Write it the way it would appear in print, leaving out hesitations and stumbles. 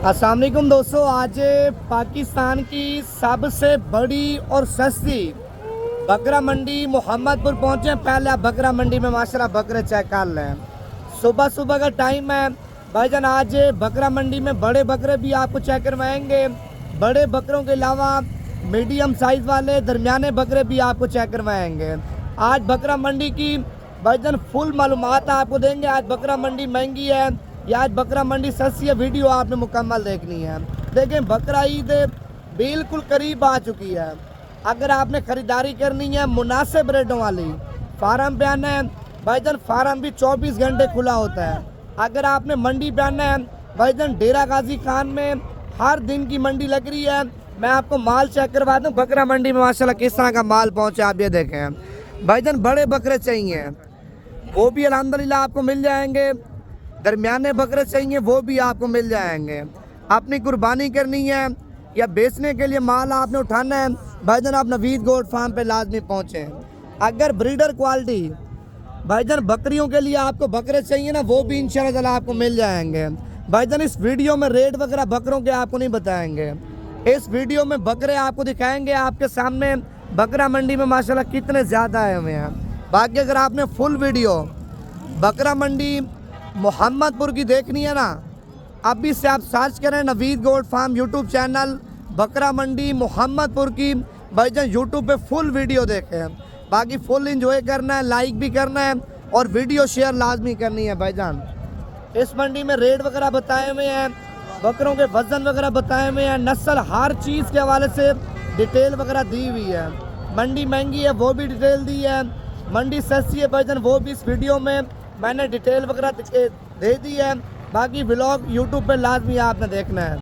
अस्सलाम वालेकुम दोस्तों, आज पाकिस्तान की सबसे बड़ी और सस्ती बकरा मंडी मोहम्मदपुर पहुंचे हैं। पहले आप बकरा मंडी में माशाल्लाह बकरे चेक कर लें। सुबह सुबह का टाइम है भाईजान। आज बकरा मंडी में बड़े बकरे भी आपको चेक करवाएंगे। बड़े बकरों के अलावा मीडियम साइज़ वाले दरमियाने बकरे भी आपको चेक करवाएंगे। आज बकरा मंडी की भाईजान फुल मालूमात आपको देंगे। आज बकरा मंडी महंगी है या आज बकरा मंडी सस्ती है, वीडियो आपने मुकम्मल देखनी है। देखें, बकरा ईद बिल्कुल करीब आ चुकी है। अगर आपने ख़रीदारी करनी है मुनासिब रेटों वाली, फार्म पे आना है भाईजान। फार्म भी 24 घंटे खुला होता है। अगर आपने मंडी पे आना है भाईजान, डेरा गाजी खान में हर दिन की मंडी लग रही है। मैं आपको माल चेक करवा दूँ बकरा मंडी में माशाल्लाह किस तरह का माल पहुँचा। आप ये देखें भाईजान, बड़े बकरे चाहिए वो भी अल्हम्दुलिल्लाह आपको मिल जाएंगे। दरमियाने बकरे चाहिए वो भी आपको मिल जाएंगे। अपनी कुर्बानी करनी है या बेचने के लिए माल आपने उठाना है भाईजान, आप नवीद गोट फार्म पे लाजमी पहुँचें। अगर ब्रीडर क्वालिटी भाईजान बकरियों के लिए आपको बकरे चाहिए ना, वो भी इंशाल्लाह आपको मिल जाएंगे भाईजान। इस वीडियो में रेट वगैरह बकरों के आपको नहीं बताएंगे। इस वीडियो में बकरे आपको दिखाएंगे आपके सामने। बकरा मंडी में माशाल्लाह कितने ज़्यादा आए हुए हैं। बाकी अगर आपने फुल वीडियो बकरा मंडी मोहम्मदपुर की देखनी है ना, अभी से आप सर्च करें Naveed goat farm YouTube channel, बकरा मंडी मोहम्मदपुर की भाईजान यूट्यूब पे फुल वीडियो देखें। बाकी फुल एंजॉय करना है, लाइक भी करना है और वीडियो शेयर लाजमी करनी है भाईजान। इस मंडी में रेट वगैरह बताए हुए हैं, बकरों के वज़न वगैरह बताए हुए हैं, नस्ल हर चीज़ के हवाले से डिटेल वगैरह दी हुई है। मंडी महंगी है वो भी डिटेल दी है, मंडी सस्ती है भाईजान वो भी इस वीडियो में मैंने डिटेल वगैरह दे दी है। बाकी व्लॉग यूट्यूब पे लाजमी आपने देखना है।